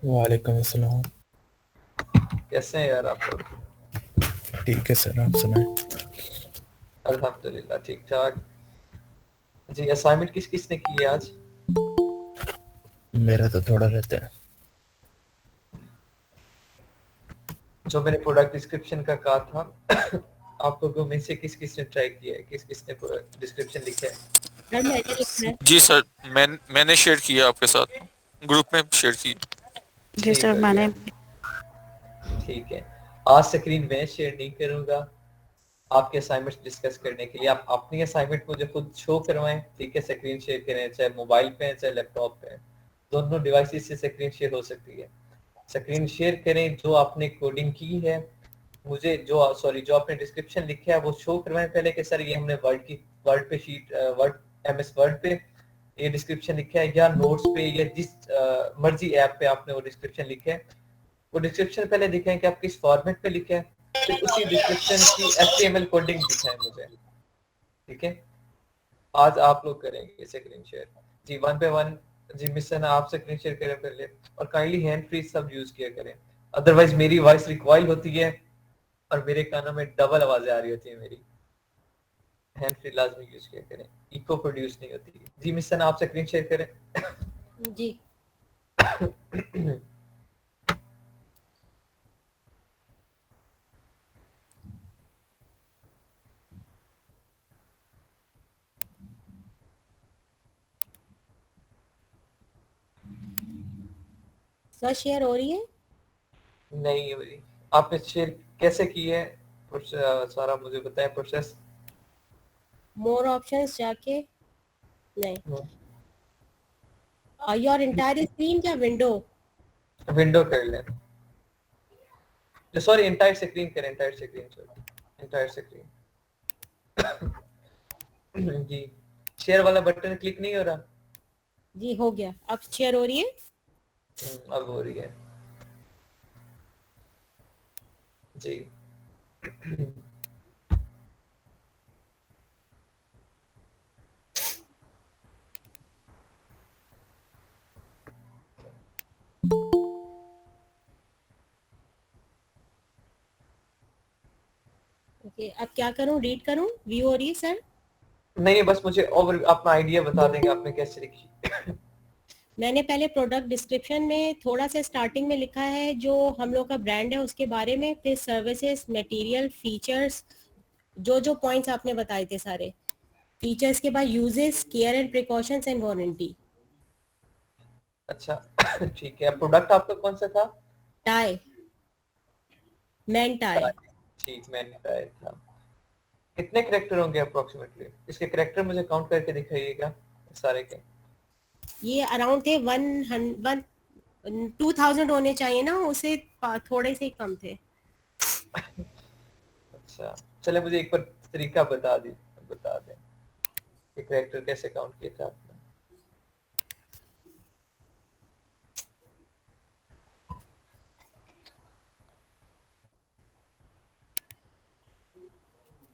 वालेकुम अस्सलाम। कैसे हैं यार आप लोग? ठीक है सर, आप सुनाएं। अल्हम्दुलिल्लाह ठीक ठाक। जी, असाइनमेंट किस किसने की है आज? मेरा तो थोड़ा रहता है। जो मैंने प्रोडक्ट डिस्क्रिप्शन का कहा था आप लोगों में से किस किसने ट्राई किया है, किस किसने डिस्क्रिप्शन लिखा है? सर मैंने लिखा है। जी सर, मैंने शेयर किया आपके साथ, ग्रुप में शेयर की। जी ठीक सर हो मैंने। गया। ठीक है। आज स्क्रीन मैं शेयर नहीं करूंगा आपके असाइनमेंट डिस्कस करने के लिए। आप अपनी असाइनमेंट मुझे खुद शो करवाएं, ठीक है? स्क्रीन शेयर करें, चाहे मोबाइल पे है चाहे लैपटॉप पे है, दोनों डिवाइसेस से स्क्रीन शेयर हो सकती है। स्क्रीन शेयर करें जो आपने कोडिंग की है, मुझे जो आपने डिस्क्रिप्शन लिखा है वो शो करवाएं पहले कि सर ये हमने वर्ड पे शीट वर्ड एमएस वर्ड पे ये डिस्क्रिप्शन लिखा है, या नोट्स पे, या जिस मर्जी ऐप पे आपने वो डिस्क्रिप्शन लिखा है, वो डिस्क्रिप्शन पहले दिखाएं कि आप किस फॉर्मेट पे लिखा है, फिर उसी डिस्क्रिप्शन की एचटीएमएल कोडिंग दिखाएं मुझे। ठीक है? आज आप लोग करेंगे स्क्रीन शेयर। जी, वन पे वन। जी मिशन, आप स्क्रीन शेयर करें पहले, और काइंडली हैंड फ्री सब यूज किया करें, अदरवाइज मेरी वॉइस रिकॉइल होती है और मेरे कानों में डबल आवाजें आ रही होती है मेरी। हैंड फ्री लाजमी यूज किया करें, इको प्रोड्यूस नहीं होती। जी मिशन, आप स्क्रीन शेयर करें। जी सर शेयर हो रही है। नहीं हो रही। आपने शेयर कैसे की है? सारा मुझे बताएं प्रोसेस। मोर ऑप्शंस जाके नहीं। योर एंटायर स्क्रीन या विंडो। विंडो कर लें, सॉरी एंटायर स्क्रीन करें, entire screen, sorry entire screen. जी, शेयर वाला बटन क्लिक नहीं हो रहा। जी हो गया, अब शेयर हो रही है। अब हो रही है। जी। ओके अब क्या करूं, रीड करूं, व्यू हो रही है सर। नहीं, बस मुझे ओवर अपना आइडिया बता देंगे आपने कैसे लिखी। मैंने पहले प्रोडक्ट डिस्क्रिप्शन में थोड़ा सा स्टार्टिंग में लिखा है जो हम लोग का ब्रांड है उसके बारे में, फिर सर्विसेज, मटेरियल, फीचर्स, जो जो पॉइंट्स आपने बताए थे सारे फीचर्स के बाद uses, care and precautions and warranty. अच्छा। ठीक है, प्रोडक्ट आपका कौन सा था? Tie, man tie. ठीक, मैंने बताया था। कितने करेक्टर होंगे अप्रोक्सीमेटली? इसके करेक्टर मुझे काउंट करके दिखाइएगा सारे के। ये अराउंड थे 2000 होने चाहिए ना, उसे थोड़े से ही कम थे। अच्छा, चले मुझे एक बार तरीका बता दें कि करेक्टर कैसे काउंट किया था आपने।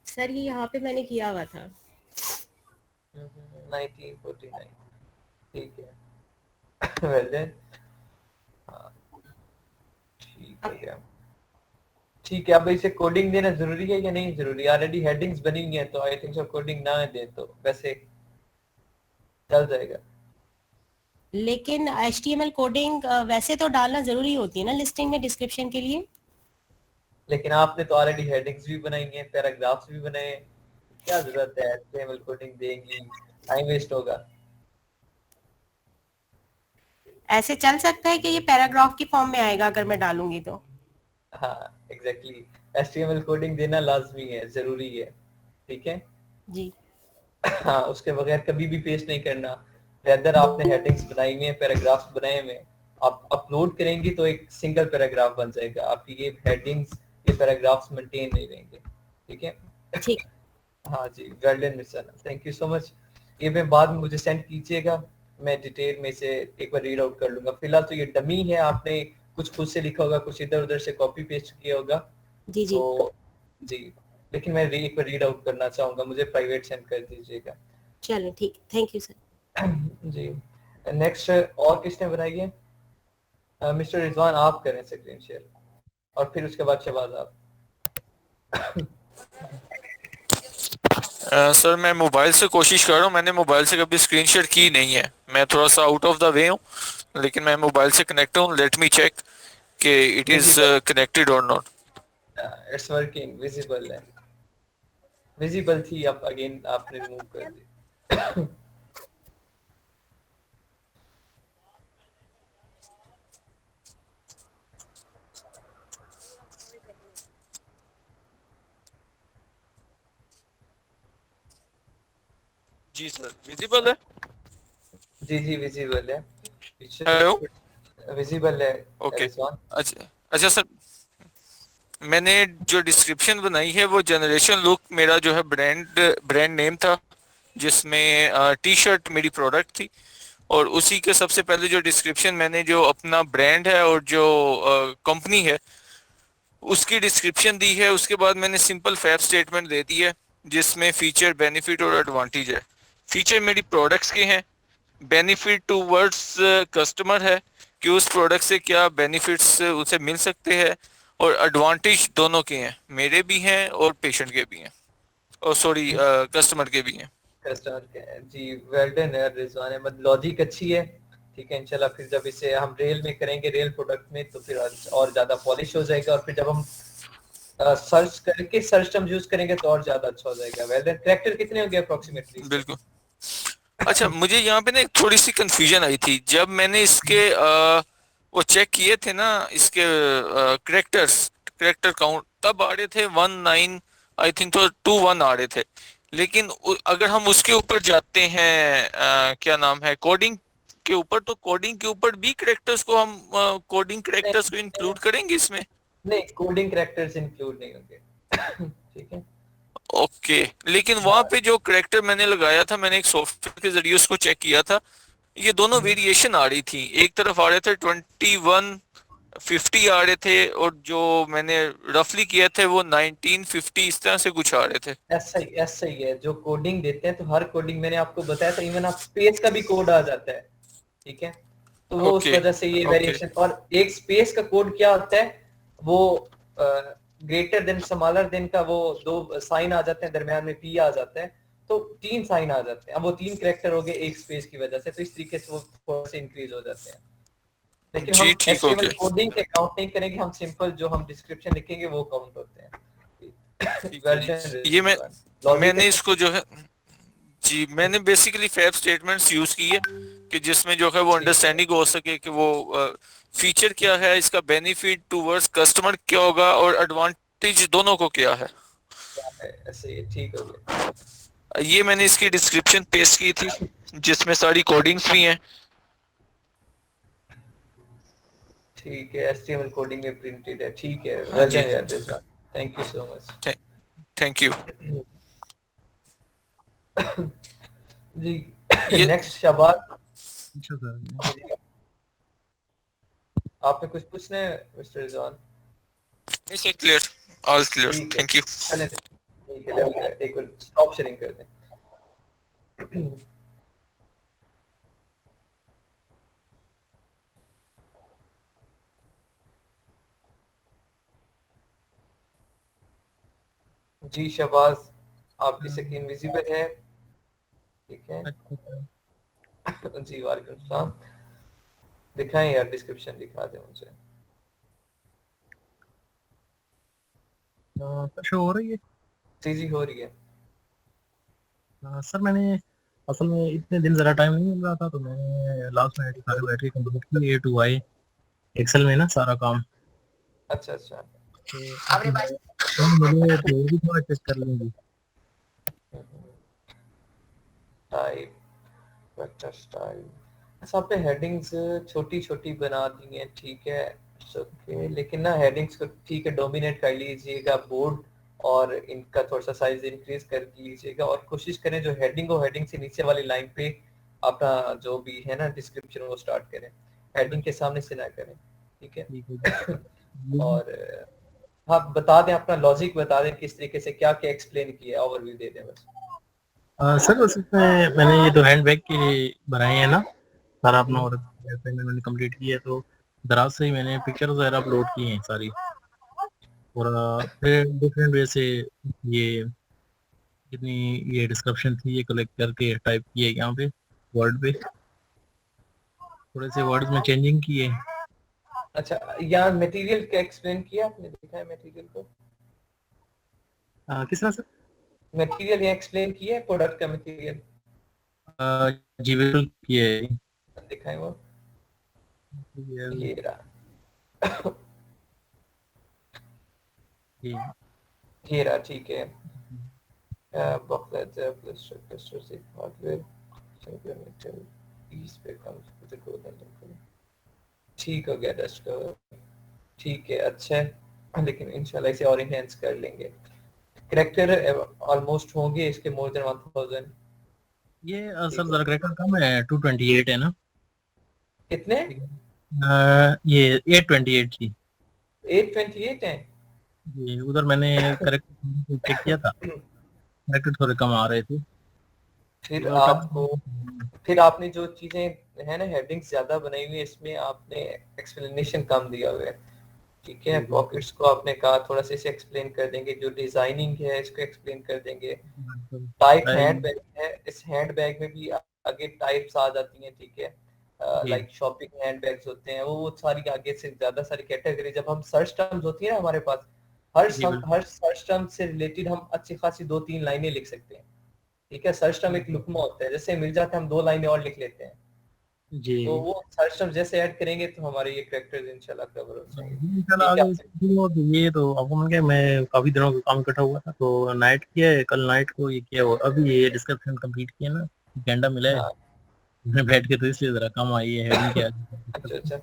सर ये यहाँ पे मैंने किया हुआ था। 1949। ठीक है। Well then. हाँ, ठीक हो गया। ठीक है, अब इसे कोडिंग देना जरूरी है या नहीं जरूरी? ऑलरेडी हेडिंग्स बनी हुई है तो आई थिंक सो कोडिंग ना दे तो वैसे चल जाएगा। लेकिन HTML कोडिंग वैसे तो डालना जरूरी होती है ना लिस्टिंग में, डिस्क्रिप्शन के लिए। लेकिन आपने तो ऑलरेडी हेडिंग्स भी बनाई हैं, पैराग्राफ्स भी बनाए हैं, क्या जरूरत है एचटीएमएल कोडिंग देंगी? टाइम वेस्ट होगा। ऐसे चल सकता है कि ये पैराग्राफ की फॉर्म में आएगा अगर मैं डालूंगी तो। हाँ एग्जैक्टली, एचटीएमएल कोडिंग देना लाजमी है, जरूरी है। ठीक है। जी हाँ, उसके बगैर कभी भी पेस्ट नहीं करना। रेदर आपने हेडिंग्स बनाई हुई हैं, पैराग्राफ्स बनाए हुए हैं, आप अपलोड करेंगी तो एक सिंगल पैराग्राफ बन जाएगा, आपकी ये हेडिंग्स, ये पैराग्राफ्स मेंटेन नहीं रहेंगे। ठीक है। ठीक। हाँ जी, वेल डन मिशन, थैंक यू सो मच। ये मैं बाद में मुझे सेंड कीजिएगा, मैं डिटेल में से एक बार रीड आउट कर लूंगा। फिलहाल तो ये डमी है, आपने कुछ खुद से लिखा होगा, कुछ इधर उधर से कॉपी पेस्ट किया होगा। जी जी तो जी, लेकिन मैं एक बार रीड आउट करना चाहूंगा, मुझे प्राइवेट सेंड कर दीजिएगा। चलो ठीक, थैंक यू सर। जी। नेक्स्ट और किसने बनाई है? मिस्टर रिजवान आप करें स्क्रीन शेयर और फिर उसके बाद शहबाज आप। सर मैं मोबाइल से कोशिश कर रहा हूँ, मैंने मोबाइल से कभी स्क्रीन शेयर की नहीं है, मैं थोड़ा सा आउट ऑफ द वे हूँ, लेकिन मैं मोबाइल से कनेक्ट हूँ। लेट मी चेक कि इट इज विजिबल, कनेक्टेड और नॉट। इट्स वर्किंग, विजिबल है, विजिबल थी, अब अगेन आपने रिमूव कर दी। जी सर विजिबल है। जी जी विजिबल है, पीछे हेलो। विजिबल है ओके। रिजवान। अच्छा अच्छा सर, मैंने जो डिस्क्रिप्शन बनाई है वो जनरेशन लुक मेरा जो है ब्रांड ब्रांड नेम था, जिसमें टी शर्ट मेरी प्रोडक्ट थी, और उसी के सबसे पहले जो डिस्क्रिप्शन मैंने जो अपना ब्रांड है और जो कंपनी है उसकी डिस्क्रिप्शन दी है। उसके बाद मैंने सिंपल फैक्ट स्टेटमेंट दे दी है जिसमें फीचर बेनिफिट और एडवांटेज है। फीचर मेरी प्रोडक्ट्स के हैं, बेनिफिट टूवर्ड्स कस्टमर है कि उस प्रोडक्ट से क्या बेनिफिट्स उसे मिल सकते हैं, और एडवांटेज दोनों के हैं, मेरे भी हैं और पेशेंट के भी हैं, और सॉरी कस्टमर के भी हैं। कस्टमर के जी, वेल डन है रिजवान अहमद, लॉजिक अच्छी है। ठीक है, इंशाल्लाह फिर जब इसे हम रेल में करेंगे, रेल प्रोडक्ट में, तो फिर और ज्यादा पॉलिश हो जाएगा, और फिर जब हम सर्च करके सर्च टर्म यूज करेंगे तो और ज्यादा अच्छा हो जाएगा। Well done. कैरेक्टर कितने होंगे अप्रोक्सीमेटली? बिल्कुल। अच्छा मुझे यहाँ पे ना एक थोड़ी सी कंफ्यूजन आई थी जब मैंने इसके वो चेक किए थे ना, इसके करेक्टर काउंट तब आ रहे थे 19, आई थिंक तो 21 आ रहे थे। लेकिन अगर हम उसके ऊपर जाते हैं क्या नाम है, कोडिंग के ऊपर, तो कोडिंग के ऊपर भी करेक्टर्स को हम कोडिंग करेक्टर्स को नहीं इंक्लूड करेंगे इसमें? नहीं, कोडिंग कैरेक्टर्स इंक्लूड नहीं होंगे। ठीक है। ओके। लेकिन वहां हाँ। पे जो करेक्टर मैंने लगाया था, मैंने एक सॉफ्टवेयर के जरिए उसको चेक किया था, ये दोनों वेरिएशन आ रही थी। एक तरफ आ रहे थे 2150 आ रहे थे, और जो मैंने रफली किए थे वो 1950 इस तरह से कुछ आ रहे थे। ऐसा ही है, जो कोडिंग देते हैं तो हर कोडिंग मैंने आपको बताया था, इवन आप स्पेस का भी कोड आ जाता है। ठीक है, तो वो उस ओके वजह से ये ओके वेरिएशन। और एक स्पेस का कोड क्या होता है, वो ग्रेटर देन स्मॉलर देन का वो दो साइन आ जाते हैं, दरमियान में पी आ जाता है, तो 3 साइन आ जाते हैं। अब वो 3 कैरेक्टर हो गए एक स्पेस की वजह से, तो इस तरीके से वो थोड़ा सा इंक्रीज हो जाते हैं। लेकिन जी हम ठीक हो एचटीएमएल गया। कोडिंग के काउंट नहीं करेंगे, हम सिंपल जो हम डिस्क्रिप्शन लिखेंगे वो काउंट होते हैं। ठीक है वेल जी। ये डन। लॉजिक मैंने अच्छा। इसको जो है, जी मैंने बेसिकली फैब स्टेटमेंट्स यूज किए कि जिसमें जो है वो ठीक है, अंडरस्टैंडिंग हो सके कि वो फीचर क्या है, इसका बेनिफिट टूवर्ड्स कस्टमर क्या होगा, और एडवांटेज दोनों को क्या है। ऐसे ही ठीक हो गया। ये मैंने इसकी डिस्क्रिप्शन पेस्ट की थी जिसमें सारी कोडिंग्स भी हैं। ठीक है, एचटीएमएल कोडिंग में प्रिंटेड है। ठीक है, हाँ वेल जी। डन यार Rizwan, thank you so much. Thank you. जी। ये नेक्स्ट शहबाज, अच्छा सर। आपने कुछ पूछना है मिस्टर रिजवान? इसे क्लियर, ऑल क्लियर, ठीक है, थैंक यू। चलें, ठीक है, एक मिनट स्टॉप शेयरिंग कर दें। जी शहबाज, आपकी स्क्रीन विजिबल है? ठीक है। जी वालेकुम सलाम। दिखाएं यार, डिस्क्रिप्शन दिखा दें मुझे। शो हो रही है? जी जी हो रही है। सर मैंने असल में इतने दिन ज़रा टाइम नहीं मिल रहा था, तो मैंने लास्ट में सारे बैटरी कंप्लीट की ए टू आई एक्सेल में ना सारा काम। अच्छा अच्छा। तो मुझे तो भी थोड़ा चेक कर लेंगे। टाइप, वेक्टर स्टाइल, सब पे हेडिंग्स छोटी छोटी बना दी हैं। ठीक है, ओके, लेकिन ना हेडिंग्स को ठीक है डोमिनेट कर लीजिएगा बोर्ड, और इनका थोड़ा सा साइज इंक्रीज कर लीजिएगा, और कोशिश करें जो हेडिंग हो, हेडिंग से नीचे वाली लाइन पे अपना जो भी है ना डिस्क्रिप्शन वो स्टार्ट करें, हेडिंग के सामने से ना करें। ठीक ठीक है। है जी। और हाँ, बता दें अपना लॉजिक, बता दें किस तरीके से क्या क्या एक्सप्लेन किया, ओवरव्यू दे दें बस। सर बस इसमें मैंने ये 2 हैंड बैग की बनाए हैं ना, सारा अपना और मैंने कंप्लीट किया है, तो दराज से ही मैंने पिक्चर वगैरह अपलोड की हैं सारी, और फिर डिफरेंट वे से ये जितनी ये डिस्क्रिप्शन थी ये कलेक्ट करके टाइप किए यहाँ पे वर्ड पे, थोड़े से वर्ड्स में चेंजिंग की है। अच्छा, यहाँ मटेरियल क्या एक्सप्लेन किया आपने, देखा है मटेरियल को? किस तरह से? मटेरियल यहाँ एक्सप्लेन किया है, प्रोडक्ट का मटेरियल जी बिल्कुल किए है। दिखाएं वो, ये- ये रहा। ये- ये रहा, ठीक है। booklet plus structure से hardware इस पे कम से कम ठीक हो गया, डस्ट कवर ठीक है, अच्छा है, लेकिन इंशाल्लाह इसे और इनहेंस कर लेंगे। कैरेक्टर ऑलमोस्ट होंगे इसके मोर देन 1000। ये सर जरा करेक्टर कम है, 228 है ना? कितने? ये 828 की। 828 है? ये उधर मैंने करेक्टर चेक किया था, करेक्टर थोड़े कम आ रहे थे। फिर तो आपको, फिर आपने जो चीजें है ना हेडिंग्स ज्यादा बनाई हुई है, इसमें आपने एक्सप्लेनेशन कम दिया हुआ है, ठीक है। पॉकेट्स को आपने कहा थोड़ा सा इसे एक्सप्लेन कर देंगे, जो डिजाइनिंग है इसको एक्सप्लेन कर देंगे। टाइप हैंड बैग है, इस हैंड बैग में भी आगे टाइप्स आ जाती हैं, ठीक है। लाइक शॉपिंग हैंड बैग्स होते हैं, वो सारी आगे से ज्यादा सारी कैटेगरी, जब हम सर्च टर्म्स होती है ना हमारे पास, हर सर्च टर्म से रिलेटेड हम अच्छी खासी 2-3 लाइनें लिख सकते हैं, ठीक है। सर्च टर्म एक लुकमा होता है, जैसे मिल जाता है हम 2 लाइनें और लिख लेते हैं, जी तो वो सर्च टर्म जैसे ऐड करेंगे तो हमारे ये कैरेक्टर्स इंशाल्लाह कवर हो जाएंगे, चला ठीक है। आगे ये तो आपको मन गया, मैं काफी दिनों का काम इकट्ठा हुआ था तो नाइट किया है, कल नाइट को ये किया हुआ, अभी ये डिस्क्रिप्शन कंप्लीट किया ना, घंटा मिला है हाँ मैं बैठ के, तो इसलिए जरा कम आई है हेडिंग क्या अच्छा अच्छा,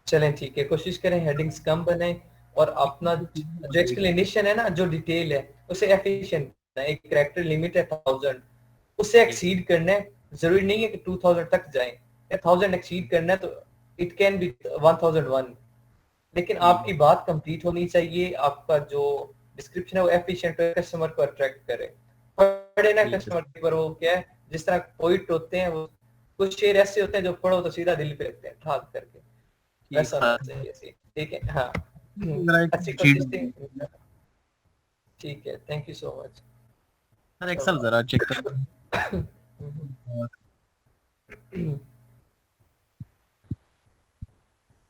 चलें ठीक है, कोशिश करें हेडिंग्स कम बनाएं, और अपना जो एक्सप्लेनेशन है ना, जो डिटेल है उसे एफिशिएंट, एक कैरेक्टर लिमिट है 1000, उससे एक्सीड करना है, जरूरी नहीं है कि 2000 तक जाएं, या 1000 एक्सीड करना है तो इट कैन बी 1001, लेकिन आपकी बात कंप्लीट होनी चाहिए, आपका जो डिस्क्रिप्शन है वो एफिशिएंट हो, कस्टमर को अट्रैक्ट करे, पढ़े ना कस्टमर के ऊपर, वो क्या है, जिस तरह पोइट होते हैं, वो कुछ शेर ऐसे होते हैं जो पढ़ो तो सीधा दिल पे लगते हैं ठाक करके, वैसा होना चाहिए, ठीक है। हाँ अच्छी कोशिश थी, ठीक है, thank you so much. Sir Excel जरा चेक कर।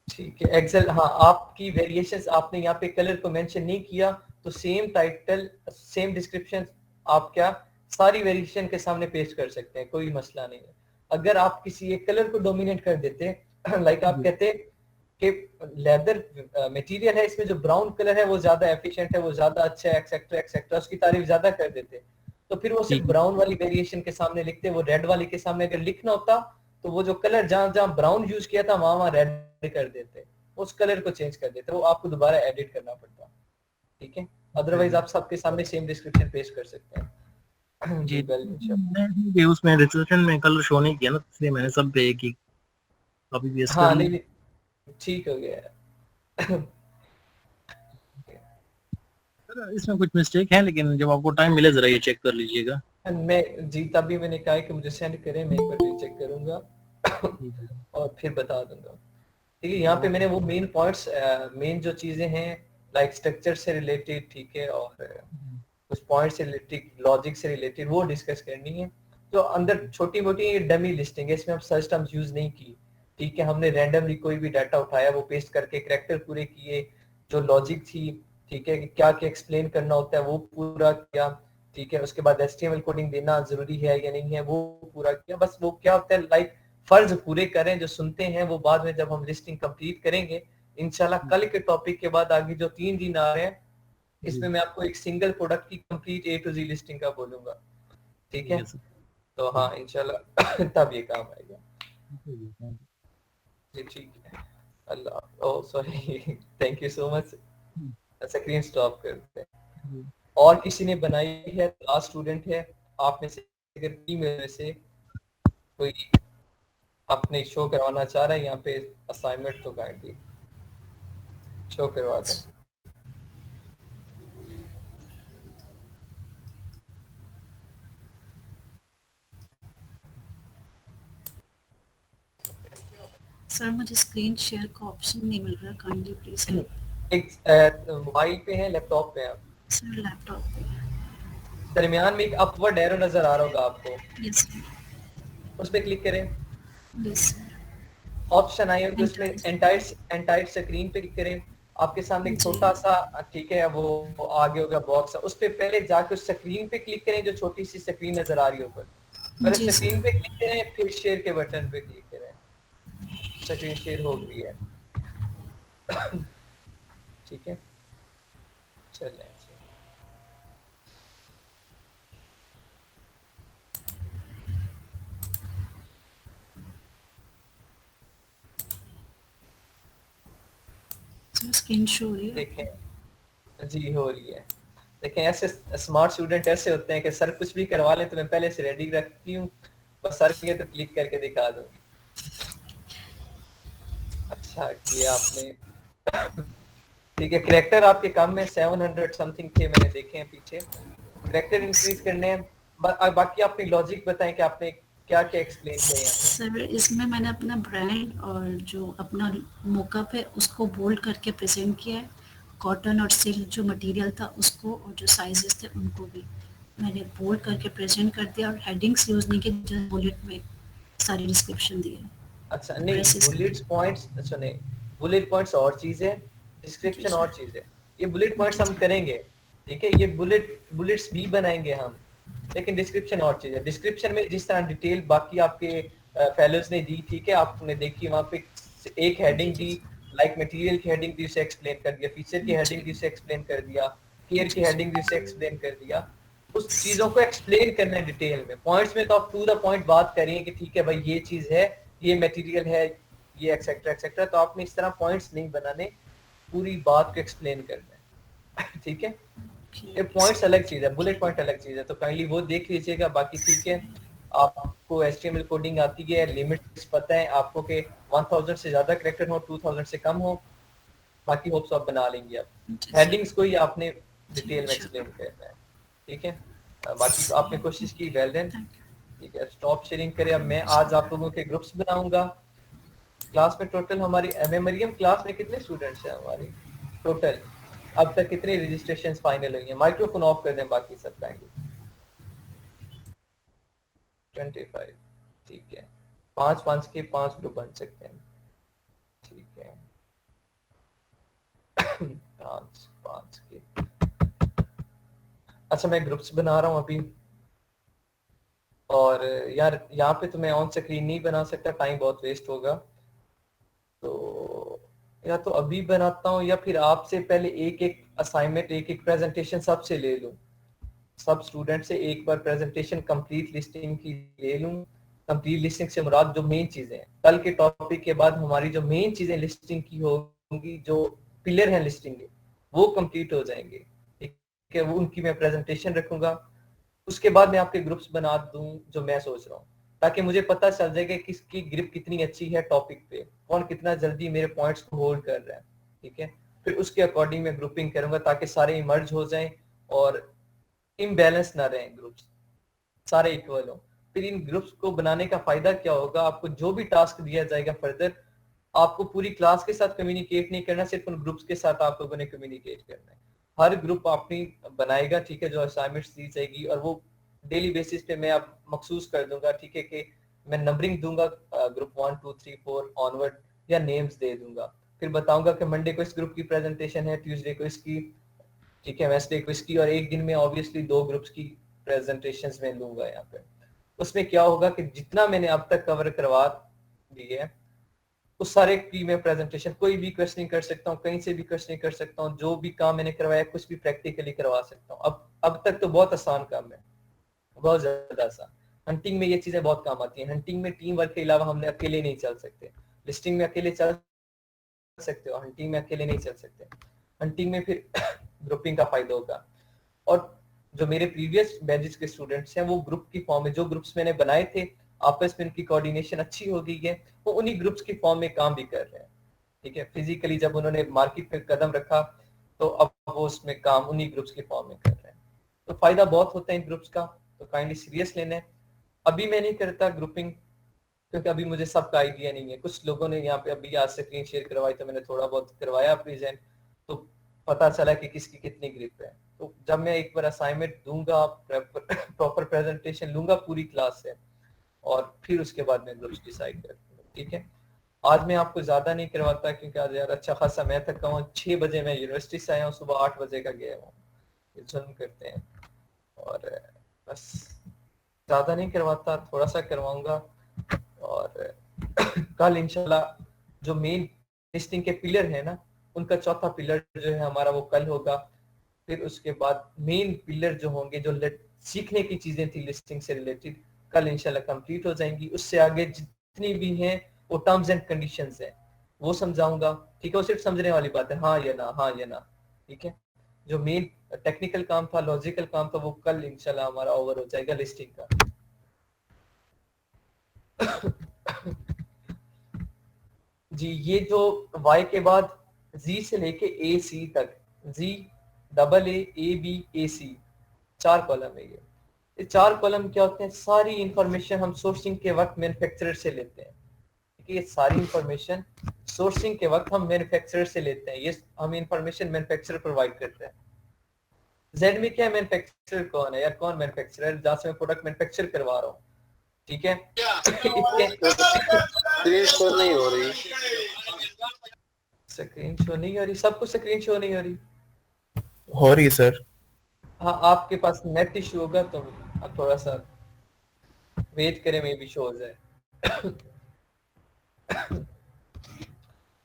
ठीक है, एक्सेल, हाँ आपकी वेरिएशंस आपने यहाँ पे कलर को मेंशन नहीं किया, तो सेम टाइटल सेम डिस्क्रिप्शन आप क्या सारी वेरिएशन के सामने पेश कर सकते हैं, कोई मसला नहीं है। अगर आप किसी एक कलर को डोमिनेट कर देते लाइक आप कहते कि लेदर मटेरियल है, इसमें जो ब्राउन कलर है वो ज्यादा एफिशिएंट है, वो ज्यादा अच्छा है, एक्सेट्रा एक्सेट्रा, उसकी तारीफ ज्यादा कर देते, तो फिर वो सिर्फ ब्राउन वाली वेरिएशन के सामने लिखते, वो रेड वाली के सामने अगर लिखना होता तो वो जो कलर जहां जहां ब्राउन यूज किया था वहां वहां रेड कर देते, उस कलर को चेंज कर देते, वो आपको दोबारा एडिट करना पड़ता, ठीक है। अदरवाइज आप सबके सामने सेम डिस्क्रिप्शन पेश कर सकते हैं। जी मैं उसमें डिस्क्रिप्शन में कलर शो नहीं किया ना, इसलिए मैंने सब पे एक ही कॉपी पेस्ट कर हाँ ली। नहीं ठीक हो गया। इसमें कुछ मिस्टेक है, लेकिन जब आपको टाइम मिले जरा ये चेक कर लीजिएगा। मैं जी तभी मैंने कहा कि मुझे सेंड करें, मैं एक बार रीचेक करूंगा और फिर बता दूंगा, ठीक है। यहाँ पे मैंने वो मेन पॉइंट्स, मेन जो चीजें हैं लाइक स्ट्रक्चर से रिलेटेड, ठीक है, और कुछ पॉइंट से रिलेटेड, लॉजिक से रिलेटेड वो डिस्कस करनी है। तो अंदर छोटी मोटी डमी लिस्टिंग है, इसमें हम सर्च टर्म्स यूज नहीं की, ठीक है। हमने रैंडमली कोई भी डाटा उठाया, वो पेस्ट करके कैरेक्टर पूरे किए, जो लॉजिक थी, ठीक है, कि क्या क्या एक्सप्लेन करना होता है वो पूरा किया, ठीक है। उसके बाद HTML कोडिंग देना जरूरी है या नहीं है वो पूरा किया, बस वो क्या होता है लाइक फर्ज पूरे करें जो सुनते हैं, वो बाद में जब हम लिस्टिंग कंप्लीट करेंगे इंशाल्लाह, कल के टॉपिक के बाद आगे जो 3 दिन आ रहे हैं इसमें मैं आपको एक सिंगल प्रोडक्ट की complete A to Z listing का बोलूंगा, ठीक है। तो हाँ इंशाल्लाह तब ये काम आएगा जी, ठीक है। Allah, oh sorry, thank you so much. Screen stop करते हैं। और किसी ने बनाई है, लास्ट स्टूडेंट है आप में से, अगर टीम में से कोई अपने शो करवाना चाह रहा है यहाँ पे असाइनमेंट, तो काइंडली शो करवा दें। सर मुझे स्क्रीन शेयर का ऑप्शन नहीं मिल रहा, काइंडली प्लीज हेल्प। एक मोबाइल पे है, लैपटॉप पे है आप? सर लैपटॉप पे। दरमियान में एक अपवर्ड एरो नजर आ रहा होगा आपको, यस सर। उस पे क्लिक करें। Yes sir. ऑप्शन आए होंगे उसमें, एंटायर स्क्रीन पे क्लिक करें। आपके सामने एक जी। छोटा सा, ठीक है, वो आगे होगा बॉक्स, उस पे पहले जाके उस स्क्रीन पे क्लिक करें जो छोटी सी स्क्रीन नजर आ रही है ऊपर। पहले जी स्क्रीन सर। पे क्लिक करें, फिर शेयर के बटन पे क्लिक करें। स्क्रीन शेयर हो गई है। ठीक है, चलें जी। सर स्क्रीन शो हो रही है? देखें जी, हो रही है। देखें, ऐसे स्मार्ट स्टूडेंट ऐसे होते हैं कि सर कुछ भी करवा ले तो मैं पहले से रेडी रखती हूँ, बस सर के तो क्लिक करके दिखा दूंगी। अच्छा किया आपने। ठीक है, करेक्टर आपके काम में 700 समथिंग थे, मैंने देखे हैं पीछे। करेक्टर इंक्रीज करने हैं। बाकी आपने लॉजिक बताएं कि आपने क्या क्या एक्सप्लेन किया यहाँ पे। सर इसमें मैंने अपना ब्रांड और जो अपना मोकअप है उसको बोल्ड करके प्रेजेंट किया है। कॉटन और सिल्क जो मटेरियल था उसको, और जो साइजेस थे उनको भी मैंने बोल्ड करके प्रेजेंट कर दिया, और हेडिंग्स यूज नहीं की, जस्ट बुलेट में सारी डिस्क्रिप्शन दी है। अच्छा नहीं, ड्रेसेस बुलेट पॉइंट्स, अच्छा नहीं, बुलेट पॉइंट्स और चीज है, जी डिस्क्रिप्शन और सर। चीज है। ये बुलेट जी पॉइंट्स हम सर। करेंगे, ठीक है, ये बुलेट्स भी बनाएंगे हम, लेकिन डिस्क्रिप्शन और चीज है। डिस्क्रिप्शन में जिस तरह डिटेल बाकी आपके फेलोज ने दी, ठीक है, आपने देखी वहाँ पे एक जी हेडिंग जी दी, सर। लाइक मटेरियल की हेडिंग दी, उसे एक्सप्लेन कर दिया, फीचर की हेडिंग जी दी, उसे एक्सप्लेन कर दिया, केयर की जी हेडिंग दी, उसे एक्सप्लेन कर दिया। उस चीजों को एक्सप्लेन करना है डिटेल में। पॉइंट्स में तो आप टू द पॉइंट बात करिए कि ठीक है भाई ये चीज है, ये मटेरियल है, ये एक्सेट्रा एक्सेट्रा। तो आपने इस तरह पॉइंट्स नहीं बनाने, पूरी बात को एक्सप्लेन करना है। ठीक है, ये ओके पॉइंट्स सर। अलग चीज है, बुलेट पॉइंट अलग चीज है, तो काइंडली वो देख लीजिएगा। बाकी ठीक है, आपको HTML कोडिंग आती है, लिमिट्स पता है आपको कि 1000 से ज्यादा कैरेक्टर हो, 2000 से कम हो, बाकी होप्स आप बना लेंगे। आप जी सर। हेडिंग्स को ही आपने जी डिटेल में एक्सप्लेन इंशाल्लाह। करना है। ठीक है, बाकी तो आपने कोशिश की, वेल डन। Thank you. ठीक है, स्टॉप शेयरिंग करें। अब मैं थैंक यू आज सर। आप लोगों के ग्रुप्स बनाऊंगा। क्लास में टोटल हमारी मरियम क्लास में कितने स्टूडेंट्स हैं हमारी टोटल? अब तक कितने रजिस्ट्रेशन फाइनल हुई हैं? माइक्रोफोन ऑफ कर दें बाकी सब टाइम। 25। ठीक है, 5 5 के 5 ग्रुप बन सकते हैं। ठीक है, 5 5 के। अच्छा मैं ग्रुप्स बना रहा हूँ अभी, और यार यहाँ पे तो मैं ऑन स्क्रीन नहीं बना सकता, टाइम बहुत वेस्ट होगा, तो या तो अभी बनाता हूँ या फिर आपसे पहले एक एक असाइनमेंट, एक एक प्रेजेंटेशन सबसे ले लूँ, सब स्टूडेंट से एक बार प्रेजेंटेशन कंप्लीट लिस्टिंग की ले लूँ। कंप्लीट लिस्टिंग से मुराद जो मेन चीजें हैं, कल के टॉपिक के बाद हमारी जो मेन चीजें लिस्टिंग की होंगी, जो पिलर है लिस्टिंग के, वो कंप्लीट हो जाएंगे। ठीक है, वो उनकी मैं प्रेजेंटेशन रखूंगा। उसके बाद मैं आपके ग्रुप्स बना दूं जो मैं सोच रहा हूँ, ताकि मुझे पता चल जाएगा किसकी ग्रिप कितनी अच्छी है टॉपिक पे, कौन कितना जल्दी मेरे पॉइंट्स को होल्ड कर रहा है। ठीक है, फिर उसके अकॉर्डिंग मैं ग्रुपिंग करूंगा ताकि सारे इमर्ज हो जाएं और इम्बैलेंस ना रहें, ग्रुप्स सारे इक्वल हो। फिर इन ग्रुप्स को बनाने का फायदा क्या होगा, आपको जो भी टास्क दिया जाएगा फर्दर, आपको पूरी क्लास के साथ कम्युनिकेट नहीं करना, सिर्फ उन ग्रुप्स के साथ आप लोगों ने कम्युनिकेट करना है। हर ग्रुप अपनी बनाएगा, ठीक है, जो असाइनमेंट्स दी जाएगी, और वो डेली बेसिस पे मैं आप मखसूस कर दूंगा, ठीक है, कि मैं नंबरिंग दूंगा ग्रुप 1 2 3 4 ऑनवर्ड, या नेम्स दे दूंगा। फिर बताऊंगा कि मंडे को इस ग्रुप की प्रेजेंटेशन है, ट्यूसडे को इसकी, ठीक है, वेंसडे को इसकी, और एक दिन में ऑब्वियसली 2 ग्रुप्स की प्रेजेंटेशंस में लूंगा यहाँ पे। उसमें क्या होगा कि जितना मैंने अब तक कवर करवा दी है, उस सारे की मैं प्रेजेंटेशन कोई भी क्वेश्चनिंग कर सकता हूँ, कहीं से भी क्वेश्चनिंग कर सकता हूँ, जो भी काम मैंने करवाया कुछ भी प्रैक्टिकली करवा सकता हूँ। अब तक तो बहुत आसान काम है, बहुत ज्यादा आसान। हंटिंग में ये चीजें बहुत काम आती हैं। हंटिंग में टीम वर्क के अलावा हमने अकेले नहीं चल सकते। लिस्टिंग में अकेले चल सकते हो, हंटिंग में अकेले नहीं चल सकते। हंटिंग में फिर ग्रुपिंग का फायदा होगा। और जो मेरे प्रीवियस बैचेस के स्टूडेंट्स हैं, वो ग्रुप की फॉर्म में, जो ग्रुप्स मैंने बनाए थे, आपस में उनकी कोऑर्डिनेशन अच्छी हो गई है, वो उन्हीं ग्रुप्स की फॉर्म में काम भी कर रहे हैं। ठीक है, फिजिकली जब उन्होंने मार्केट पे कदम रखा, तो अब वो उसमें काम उन्हीं ग्रुप्स की फॉर्म में कर रहे हैं। तो फायदा बहुत होता है इन ग्रुप्स का, तो काइंडली सीरियस लेना है। अभी मैं नहीं करता ग्रुपिंग, क्योंकि अभी मुझे सबका आइडिया नहीं है। कुछ लोगों ने यहाँ पे अभी आज स्क्रीन शेयर करवाई तो मैंने थोड़ा बहुत करवाया प्रेजेंट, तो पता चला कि किसकी कितनी ग्रिप है। तो जब मैं एक बार असाइनमेंट दूंगा, प्रॉपर प्रेजेंटेशन लूंगा पूरी क्लास से, और फिर उसके बाद मैं ग्रुप्स डिसाइड करूंगा। ठीक है, आज मैं आपको ज्यादा नहीं करवाता क्योंकि आज यार अच्छा खासा मैं थका हूँ। 6 बजे मैं यूनिवर्सिटी से आया हूँ, सुबह 8 बजे का गया हूँ। जुल्म करते हैं, और बस ज्यादा नहीं करवाता, थोड़ा सा करवाऊंगा। और कल इंशाल्लाह जो मेन लिस्टिंग के पिलर है ना, उनका चौथा पिलर जो है हमारा वो कल होगा। फिर उसके बाद मेन पिलर जो होंगे, जो सीखने की चीजें थी लिस्टिंग से रिलेटेड, कल इंशाल्लाह कंप्लीट हो जाएंगी। उससे आगे जितनी भी हैं वो टर्म्स एंड कंडीशंस है, वो समझाऊंगा। ठीक है, वो सिर्फ समझने वाली बात है, हाँ या ना, हाँ या ना। ठीक है, जो मेन टेक्निकल काम था, लॉजिकल काम था, वो कल इंशाल्लाह हमारा ओवर हो जाएगा लिस्टिंग का। जी, ये जो y के बाद z से लेके a c तक, z double A B A C 4 column है। ये 4 कॉलम क्या होते हैं? सारी इंफॉर्मेशन हम सोर्सिंग के वक्त मैन्युफैक्चरर से लेते हैं। ये सारी इंफॉर्मेशन सोर्सिंग के वक्त हम मैन्युफैक्चरर से लेते हैं। ये हम इंफॉर्मेशन मैन्युफैक्चरर प्रोवाइड करते हैं। Z में क्या है? मैन्युफैक्चरर कौन है यार? कौन मैन्युफैक्चरर? जहाँ से मैं प्रोडक्ट मैन्युफैक्चर करवा रहा हूँ। ठीक है, स्क्रीन शो नहीं हो रही। स्क्रीन शो नहीं हो रही? सबको स्क्रीन शो नहीं हो रही? हो रही सर। हाँ, आपके पास नेट इशू होगा तो आप थोड़ा सा वेट करें, मे बी शो हो जाए।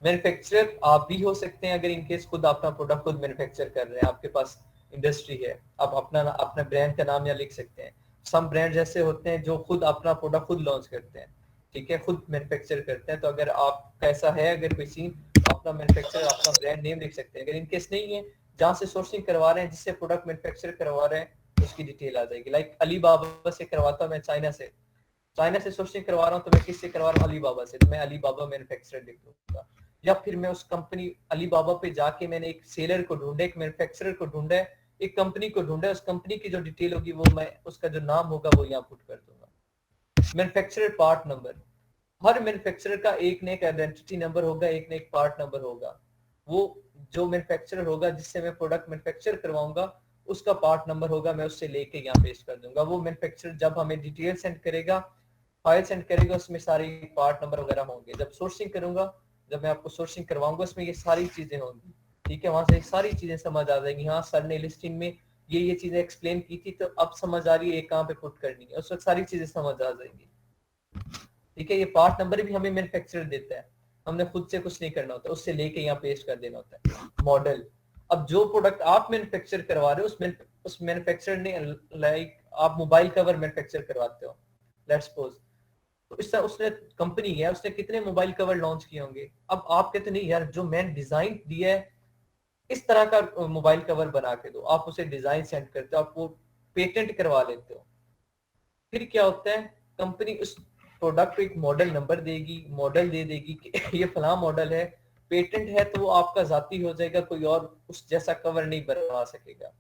मैन्युफैक्चरर आप भी हो सकते हैं अगर इनकेस खुद अपना प्रोडक्ट खुद मैन्युफैक्चर कर रहे हैं, आपके पास इंडस्ट्री है, आप अपना ब्रांड का नाम यहाँ लिख सकते हैं। सम ब्रांड ऐसे होते हैं जो खुद अपना प्रोडक्ट खुद लॉन्च करते हैं, ठीक है, खुद मैन्युफैक्चर करते हैं। तो अगर आपका ऐसा है, अगर कोई सीन, अपना मैन्युफैक्चर, अपना ब्रांड नेम लिख सकते हैं। अगर इनकेस नहीं है, जहाँ से सोर्सिंग करवा रहे हैं, जिससे प्रोडक्ट मैन्युफैक्चर करवा रहे हैं, उसकी डिटेल आ जाएगी। लाइक अलीबाबा से करवाता हूँ मैं, चाइना से सोर्सिंग करवा रहा हूँ, तो मैं किससे करवा रहा हूँ? अलीबाबा से, तो मैं अलीबाबा मैन्युफैक्चरर लिख दूंगा। या फिर मैं उस कंपनी अलीबाबा पे जाके मैंने एक सेलर को ढूंढा, एक मैन्युफैक्चरर को ढूंढा, एक कंपनी को ढूंढा, उस कंपनी की जो डिटेल होगी वो मैं, उसका जो नाम होगा वो यहाँ पुट कर दूंगा। मैन्युफैक्चरर पार्ट नंबर, हर मैन्युफैक्चरर का एक न एक आइडेंटिटी नंबर होगा, एक न एक पार्ट नंबर होगा। वो जो मैन्युफैक्चरर होगा जिससे मैं प्रोडक्ट मैन्युफैक्चर करवाऊंगा, उसका पार्ट नंबर होगा, मैं उससे लेके यहाँ पेस्ट कर दूंगा। वो मैन्युफैक्चरर जब हमें डिटेल सेंड करेगा, फाइल सेंड करेगा, उसमें सारी पार्ट नंबर वगैरह होंगे। जब सोर्सिंग करूंगा, जब मैं आपको सोर्सिंग करवाऊंगा, उसमें ये सारी चीजें होंगी। ठीक है, वहां से सारी चीजें समझ आ जाएंगी। हाँ, सर ने लिस्टिंग में ये चीजें एक्सप्लेन की थी, तो अब समझ आ रही है ये कहाँ पे पुट करनी है, उस वक्त सारी चीजें समझ आ जाएंगी। ठीक है, ये पार्ट नंबर भी हमें मैन्युफैक्चरर देता है, हमने खुद से कुछ नहीं करना होता, उससे लेके यहाँ पेस्ट कर देना होता है। मॉडल, अब जो प्रोडक्ट आप मैन्युफैक्चर करवा रहे हो, उस मैन्युफैक्चरर ने, लाइक आप मोबाइल कवर मैन्युफैक्चर करवाते हो, लेट्स सपोज, तो इस तरह उसने कंपनी है, उसने कितने मोबाइल कवर लॉन्च किए होंगे। अब आप कहते नहीं यार, जो मैंने डिजाइन दिया है इस तरह का मोबाइल कवर बना के दो, आप उसे डिजाइन सेंड करते हो, आप वो पेटेंट करवा लेते हो। फिर क्या होता है, कंपनी उस प्रोडक्ट को एक मॉडल नंबर देगी, मॉडल दे देगी कि ये फला मॉडल है, पेटेंट है, तो वो आपका जाती हो जाएगा, कोई और उस जैसा कवर नहीं बनवा सकेगा।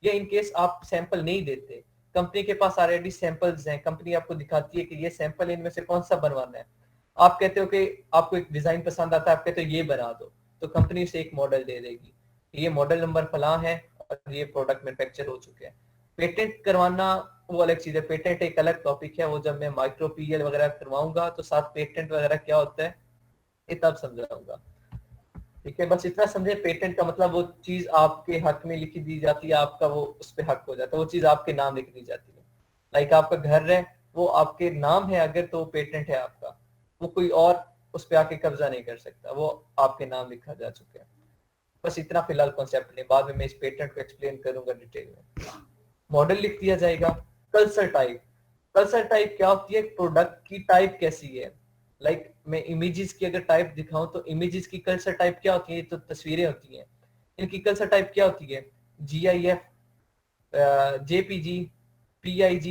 या इनकेस आप सैंपल नहीं देते, कंपनी के पास ऑलरेडी सैंपल्स हैं, कंपनी आपको दिखाती है कि ये सैंपल इनमें से कौन सा बनवाना है, आप कहते हो कि आपको एक डिजाइन पसंद आता है, आप कहते हो ये बना दो, तो कंपनी से एक मॉडल दे देगी, ये मॉडल नंबर फला है और ये प्रोडक्ट मैन्युफैक्चर हो चुके हैं। पेटेंट करवाना वो अलग चीज है, पेटेंट एक अलग टॉपिक है, वो जब मैं माइक्रो पीएल वगैरह करवाऊंगा तो साथ पेटेंट वगैरह क्या होता है ये तब समझाऊंगा। ठीक है, बस इतना समझे, पेटेंट का मतलब वो चीज आपके हक में लिखी दी जाती है, आपका वो उस पर हक हो जाता है, वो चीज आपके नाम लिख दी जाती है। लाइक आपका घर है, वो आपके नाम है अगर, तो पेटेंट है आपका, वो कोई और उस पर आके कब्जा नहीं कर सकता, वो आपके नाम लिखा जा चुका है। बस इतना फिलहाल कॉन्सेप्ट नहीं, बाद में मैं इस पेटेंट को एक्सप्लेन करूंगा डिटेल में। मॉडल लिख दिया जाएगा। कल्चर टाइप, कल्चर टाइप क्या होती है? प्रोडक्ट की टाइप कैसी है। लाइक मैं इमेजेस की अगर टाइप दिखाऊं तो इमेजेस की कल्चर टाइप क्या होती है? तो तस्वीरें होती हैं, इनकी कल्चर टाइप क्या होती है? GIF, JPG, PIG,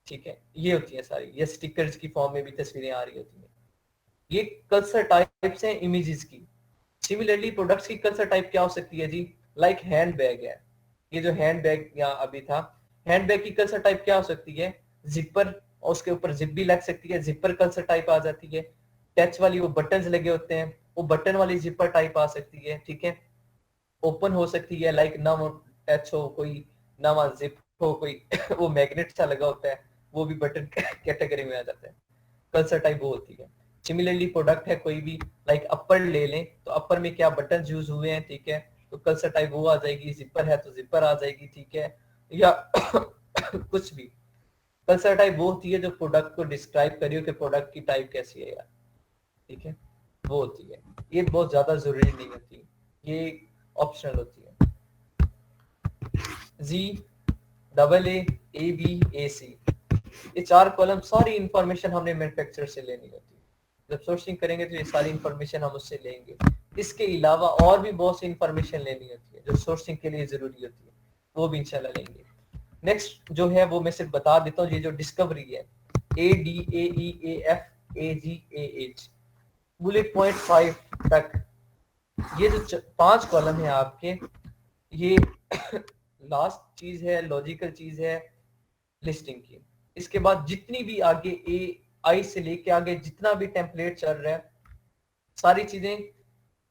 ठीक है, ये होती है सारी। ये स्टिकर्स की फॉर्म में भी तस्वीरें आ रही होती हैं, ये कल्चर टाइप्स हैं इमेजेस की। सिमिलरली प्रोडक्ट्स की कल्चर टाइप क्या हो सकती है जी? लाइक हैंड बैग है, ये जो हैंड बैग यहाँ अभी था, हैंड बैग की कल्चर टाइप क्या हो सकती है? जिपर और उसके ऊपर जिप भी लग सकती है, जिपर कल्सर टाइप आ जाती है। टच वाली वो बटन्स लगे होते हैं, वो बटन वाली जिपर टाइप आ सकती है, ठीक है। ओपन हो सकती है, लाइक ना वो टच हो कोई, ना वहाँ जिप हो कोई वो मैग्नेट सा लगा होता है, वो भी बटन कैटेगरी में आ जाता है। कल्सर टाइप वो होती है। सिमिलरली प्रोडक्ट है कोई भी, लाइक अपर ले लें तो अपर में क्या बटन यूज हुए हैं, ठीक है, तो कल्सर टाइप वो आ जाएगी। जिपर है तो जिपर आ जाएगी, ठीक है, या कुछ भी। कल्सर टाइप वो होती है जो प्रोडक्ट को डिस्क्राइब करियो कि प्रोडक्ट की टाइप कैसी है यार, ठीक है, वो होती है। ये बहुत ज्यादा जरूरी नहीं होती, ये ऑप्शनल होती है। जी डबल ए बी ए सी, ये 4 कॉलम सारी इंफॉर्मेशन हमने मैन्युफैक्चरर से लेनी होती है। जब सोर्सिंग करेंगे तो ये सारी इंफॉर्मेशन हम उससे लेंगे। इसके अलावा और भी बहुत सी इंफॉर्मेशन लेनी होती है जो सोर्सिंग के लिए जरूरी होती है, वो भी इंशाल्लाह लेंगे। नेक्स्ट जो है वो मैं सिर्फ बता देता हूँ, ये जो डिस्कवरी है ADAEAFAGAH बुलेट पॉइंट 5 तक, ये जो 5 कॉलम है आपके, ये लास्ट चीज है, लॉजिकल चीज है लिस्टिंग की। इसके बाद जितनी भी आगे AI से लेके आगे जितना भी टेम्पलेट चल रहा है, सारी चीजें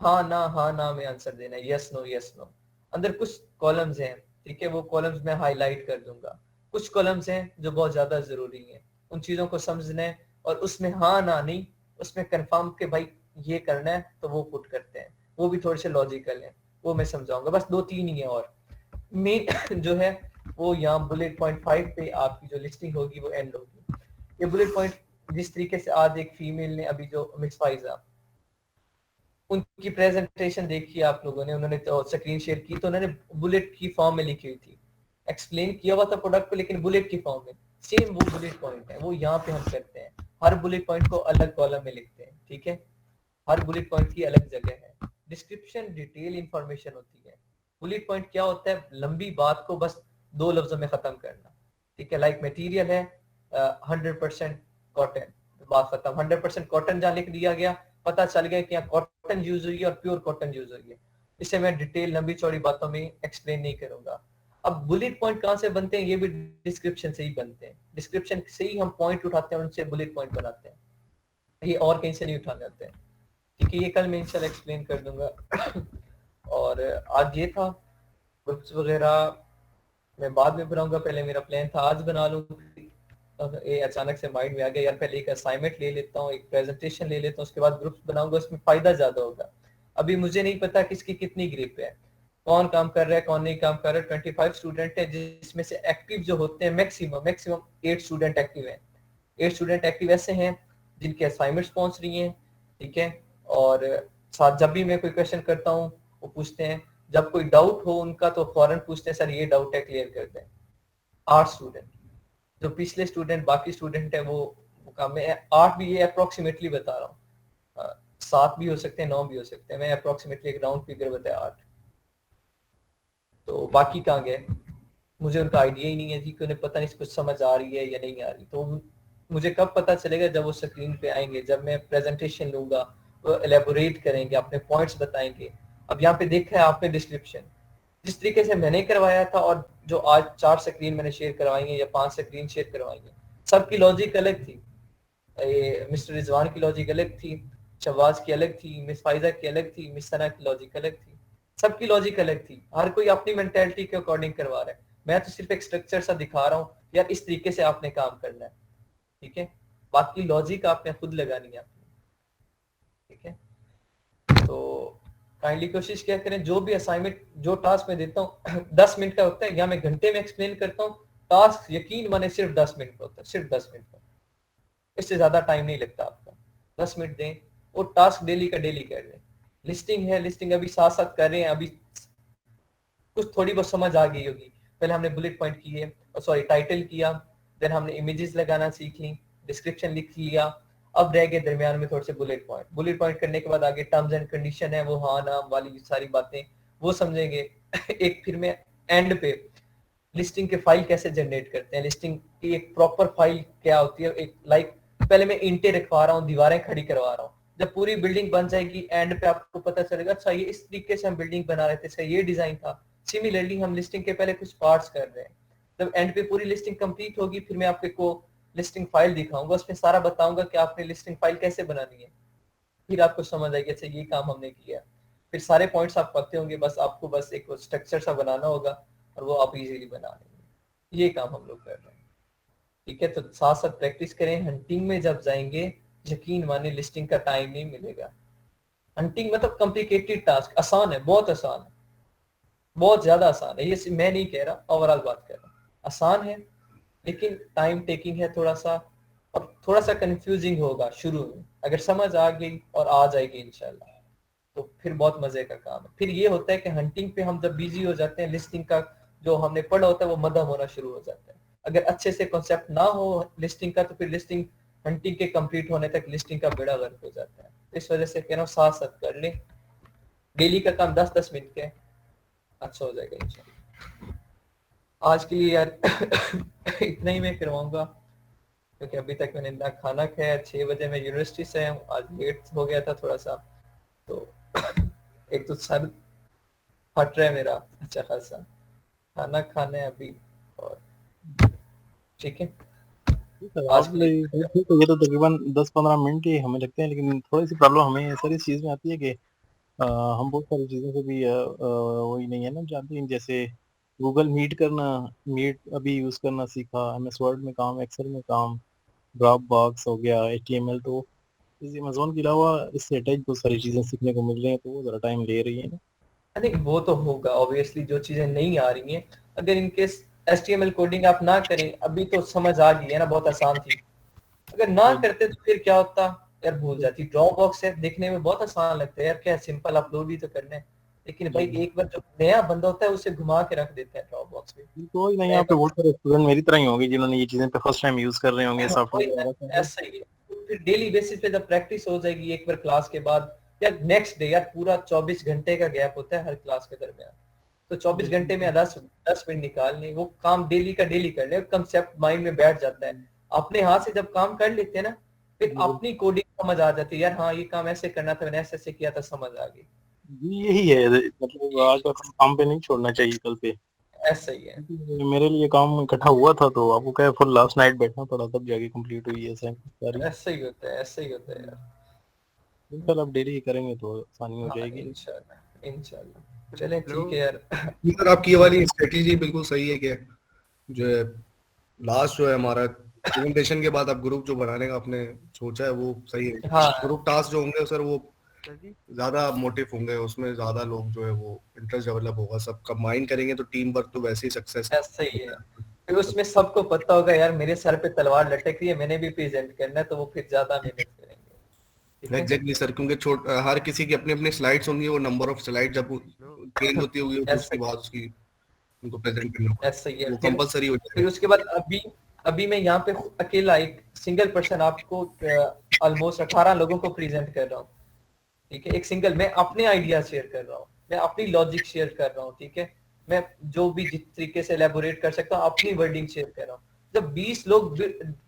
हाँ ना में आंसर देना है, यस नो। अंदर कुछ कॉलम्स हैं, ठीक है, वो कॉलम्स मैं हाईलाइट कर दूंगा। कुछ कॉलम्स हैं जो बहुत ज्यादा जरूरी हैं, उन चीजों को समझना है और उसमें हाँ ना नहीं, उसमें कंफर्म के भाई ये करना है तो वो पुट करते हैं, वो भी थोड़े से लॉजिकल हैं, वो मैं समझाऊंगा। बस 2-3 ही है। और मेन जो है वो यहाँ बुलेट पॉइंट 5 पे आपकी जो लिस्टिंग होगी वो एंड होगी। ये बुलेट पॉइंट जिस तरीके से आज एक फीमेल ने अभी जो मिस फाइजा, उनकी प्रेजेंटेशन देखी आप लोगों ने, उन्होंने तो स्क्रीन शेयर की तो उन्होंने बुलेट की फॉर्म में लिखी हुई थी, एक्सप्लेन किया हुआ था प्रोडक्ट को, लेकिन बुलेट की फॉर्म में। सेम वो बुलेट पॉइंट है, वो यहाँ पे हम करते हैं। हर बुलेट पॉइंट को अलग कॉलम में लिखते हैं, ठीक है, हर बुलेट पॉइंट की अलग जगह है। डिस्क्रिप्शन डिटेल इंफॉर्मेशन होती है। बुलेट पॉइंट क्या होता है, लंबी बात को बस 2 लफ्जों में खत्म करना, ठीक है। लाइक मटेरियल है 100% कॉटन, बात खत्म। 100% कॉटन जहाँ लिख दिया गया, पता चल गया कि यहाँ कॉटन यूज हुई है और प्योर कॉटन यूज हुई है। इसे मैं डिटेल लंबी चौड़ी बातों में एक्सप्लेन नहीं करूंगा। अब बुलेट पॉइंट कहाँ से बनते हैं, ये भी डिस्क्रिप्शन से ही बनते हैं। डिस्क्रिप्शन से ही हम पॉइंट उठाते हैं और उनसे बुलेट पॉइंट बनाते हैं, ये और कहीं से नहीं उठाने आते हैं, ठीक है। ये कल मैं इंशाल्लाह एक्सप्लेन कर दूंगा। और आज ये था, ग्रुप्स वगैरह मैं बाद में बनाऊंगा, पहले मेरा प्लान था आज बना लूँ, ये अचानक से माइंड में आ गया यार पहले एक असाइनमेंट ले लेता हूँ, एक प्रेजेंटेशन ले लेता हूँ, उसके बाद ग्रुप्स बनाऊंगा, उसमें फायदा ज्यादा होगा। अभी मुझे नहीं पता किसकी कितनी ग्रिप है, कौन काम कर रहा है कौन नहीं काम कर रहा है। 25 स्टूडेंट है, जिसमें से एक्टिव जो होते हैं मैक्सिमम 8 स्टूडेंट एक्टिव हैं। 8 स्टूडेंट एक्टिव ऐसे हैं जिनके असाइनमेंट्स पहुंच रही हैं, ठीक है। और साथ जब भी मैं कोई क्वेश्चन करता हूँ वो पूछते हैं, जब कोई डाउट हो उनका तो फौरन पूछते हैं सर ये डाउट है क्लियर कर दें। 8 स्टूडेंट, जो पिछले स्टूडेंट बाकी स्टूडेंट है वो काम में 8 भी, ये अप्रोक्सीमेटली बता रहा हूँ, 7 भी हो सकते हैं 9 भी हो सकते हैं, मैं अप्रोक्सीमेटली एक राउंड फिगर बताया 8। तो बाकी कहाँ गए, मुझे उनका आइडिया ही नहीं है जी, कि उन्हें पता नहीं कुछ समझ आ रही है या नहीं आ रही। तो मुझे कब पता चलेगा, जब वो स्क्रीन पे आएंगे, जब मैं प्रेजेंटेशन लूंगा, वो एलेबोरेट करेंगे, अपने पॉइंट्स बताएंगे। अब यहाँ पे देखा है आपने डिस्क्रिप्शन, जिस तरीके से मैंने करवाया था और जो आज 4 स्क्रीन मैंने शेयर करवाई है या 5 स्क्रीन शेयर करवाई है, सबकी लॉजिक अलग थी। मिस्टर रिजवान की लॉजिक अलग थी, शवाज की अलग थी, मिस फाइजा की अलग थी, मिस सना की लॉजिक अलग थी, सबकी लॉजिक अलग थी। हर कोई अपनी मेंटेलिटी के अकॉर्डिंग करवा रहा है, मैं तो सिर्फ एक स्ट्रक्चर सा दिखा रहा हूँ यार इस तरीके से आपने काम करना है, ठीक है। बाकी लॉजिक आपने खुद लगानी है, ठीक है। तो काइंडली कोशिश क्या करें, जो भी असाइनमेंट जो टास्क मैं देता हूँ 10 मिनट का होता है, या मैं घंटे में एक्सप्लेन करता हूँ, टास्क यकीन माने सिर्फ 10 मिनट का होता है, सिर्फ 10 मिनट का, इससे ज्यादा टाइम नहीं लगता आपका। 10 मिनट दें, वो टास्क डेली का डेली कर लें। लिस्टिंग है, लिस्टिंग अभी साथ साथ कर रहे हैं, अभी कुछ थोड़ी बहुत समझ आ गई होगी। पहले हमने बुलेट पॉइंट किए, सॉरी टाइटल किया, देन हमने इमेजेस लगाना सीख ली, डिस्क्रिप्शन लिख लिया, अब रह गए दरमियान में थोड़े से बुलेट पॉइंट। बुलेट पॉइंट करने के बाद आगे टर्म्स एंड कंडीशन है, वो हाँ नाम वाली सारी बातें वो समझेंगे। एक फिर में एंड पे लिस्टिंग के फाइल कैसे जनरेट करते हैं, लिस्टिंग की एक प्रॉपर फाइल क्या होती है। एक लाइक पहले मैं इंटे रखवा रहा हूँ, दीवारें खड़ी करवा रहा हूँ, जब पूरी बिल्डिंग बन जाएगी एंड पे आपको पता चलेगा अच्छा ये इस तरीके से हम बिल्डिंग बना रहे थे, इसका ये डिजाइन था। सिमिलरली हम लिस्टिंग के पहले कुछ पार्ट्स कर रहे हैं, जब एंड पे पूरी लिस्टिंग कंप्लीट होगी फिर मैं आपको लिस्टिंग फाइल दिखाऊंगा, उसमें सारा बताऊंगा कि आपने लिस्टिंग फाइल कैसे बनानी है। फिर आपको समझ आएगी अच्छा ये काम हमने किया। फिर सारे पॉइंट्स आप पढ़ते होंगे, बस आपको बस एक स्ट्रक्चर सा बनाना होगा और वो आप इजीली बना लेंगे। ये काम हम लोग कर रहे हैं, ठीक है। तो साथ साथ प्रैक्टिस करें। हंटिंग में जब जाएंगे यकीन माने लिस्टिंग का टाइम नहीं मिलेगा। हंटिंग मतलब कॉम्प्लिकेटेड टास्क, आसान है, बहुत आसान है, बहुत ज्यादा आसान है। ये मैं नहीं कह रहा, ओवरऑल बात कर रहा हूँ। आसान है लेकिन टाइम टेकिंग है थोड़ा सा, और थोड़ा सा कंफ्यूजिंग होगा शुरू में। अगर समझ आ गई और आ जाएगी इंशाल्लाह तो फिर बहुत मजे का काम है। फिर ये होता है कि हंटिंग पे हम जब बिजी हो जाते हैं, लिस्टिंग का जो हमने पढ़ा होता है वो मदद होना शुरू हो जाता है। अगर अच्छे से कॉन्सेप्ट ना हो लिस्टिंग का तो फिर लिस्टिंग हंटिंग के कंप्लीट होने तक लिस्टिंग का बेड़ा गर्क हो जाता है। इस वजह से कह रहा हूँ साथ साथ कर लें। डेली का काम 10-10 मिनट के, अच्छा हो जाएगा इंशाल्लाह। आज के लिए यार इतना ही मैं करवाऊंगा, क्योंकि अभी तक मैंने ना खाना खाया। 6 बजे मैं यूनिवर्सिटी से हूँ, आज लेट हो गया था थोड़ा सा, तो एक तो सर फट रहा है मेरा अच्छा खासा। खाना खाना है अभी, और ठीक है सर आज आप के लिए। ठीक हो गया तो तकरीबन 10-15 मिनट ही हमें लगते हैं, लेकिन थोड़ी सी प्रॉब्लम हमें सर इस चीज़ में आती है कि हम बहुत सारी चीज़ों से भी वही नहीं है ना जानते हैं, जैसे गूगल मीट करना, मीट अभी यूज़ करना सीखा, एमएस वर्ड में काम, एक्सेल में काम, ड्रॉप बॉक्स हो गया, एचटीएमएल। तो इस अमेजोन के अलावा इससे अटैच बहुत सारी चीज़ें सीखने को मिल रही हैं, तो वो ज़रा टाइम ले रही है ना। नहीं वो तो होगा ऑब्वियसली, जो चीजें नहीं आ रही हैं। अगर इनके HTML कोडिंग आप ना करें, अभी तो समझ आ गई है ना, बहुत आसान थी। अगर ना करते तो फिर क्या होता यार, भूल जाती। ड्रॉप बॉक्स है देखने में बहुत आसान लगता है यार, क्या सिंपल अपलोड ही तो करना है। लेकिन भाई एक बार जो नया बंदा होता है उसे घुमा के रख देता है ड्रॉप बॉक्स पे। तो ही नहीं, नए यहाँ पे बहुत सारे स्टूडेंट मेरी तरह ही होंगे जिन्होंने ये चीज़ें पे फर्स्ट टाइम यूज़ कर रहे होंगे वही सॉफ्टवेयर ना, वगैरह। ऐसा ही है। फिर डेली बेसिस पे जब प्रैक्टिस हो जाएगी एक बार क्लास के बाद या नेक्स्ट डे, यार पूरा 24 घंटे का गैप होता है हर क्लास के दरमियान, तो 24 घंटे में 10 मिनट निकालने, वो काम डेली का डेली कर ले, कंसेप्ट माइंड में बैठ जाता है। अपने हाथ से जब काम कर लेते हैं ना, फिर अपनी कोडिंग समझ आ जाती है यार, हाँ ये काम ऐसे करना था, मैंने ऐसे ऐसे किया था, समझ आ गई। जी यही है, मतलब आज का काम पे नहीं छोड़ना चाहिए कल पे। ऐसा ही है। मेरे लिए काम इकट्ठा हुआ था तो आपको क्या फुल लास्ट नाइट बैठना पड़ा, तब जाके कंप्लीट हुई है असाइनमेंट सारी। ऐसा ही होता है, ऐसा ही होता है यार। कल आप डेली करेंगे तो आसानी हो हाँ जाएगी। इंशाल्लाह इंशाल्लाह। चलें ठीक है यार। सर आपकी ये वाली स्ट्रेटेजी बिल्कुल सही है कि जो है लास्ट जो है हमारा प्रेजेंटेशन के बाद आप ग्रुप जो बनाने का आपने सोचा है वो सही है। हाँ ग्रुप टास्क जो होंगे सर वो ज्यादा मोटिव होंगे, उसमें ज्यादा लोग जो है वो इंटरेस्ट डेवलप होगा, सब कंबाइन करेंगे तो टीम वर्क तो वैसे ही सक्सेस ऐसा ही है। फिर उसमें सबको पता होगा यार मेरे सर पे तलवार लटक रही है, मैंने भी प्रेजेंट करना है, तो वो फिर ज्यादा मेहनत करेंगे। ठीक है एग्जैक्टली सर, क्योंकि हर किसी की अपनी अपनी स्लाइड्स होंगी, वो नंबर ऑफ स्लाइड जब चेंज होती होगी तो ऐसा उसके बाद उसकी उनको प्रेजेंट करना होगा, ऐसा ही है। वो फिर कंपलसरी हो फिर जाएगा। उसके बाद अभी अभी मैं यहाँ पे अकेला एक सिंगल पर्सन आपको ऑलमोस्ट 18 लोगों को प्रेजेंट कर रहा हूँ। ठीक है, एक सिंगल मैं अपने आइडिया शेयर कर रहा हूँ, मैं अपनी लॉजिक शेयर कर रहा हूँ। ठीक है, मैं जो भी जिस तरीके से एलेबोरेट कर सकता हूँ अपनी वर्डिंग शेयर कर रहा हूँ। जब 20 लोग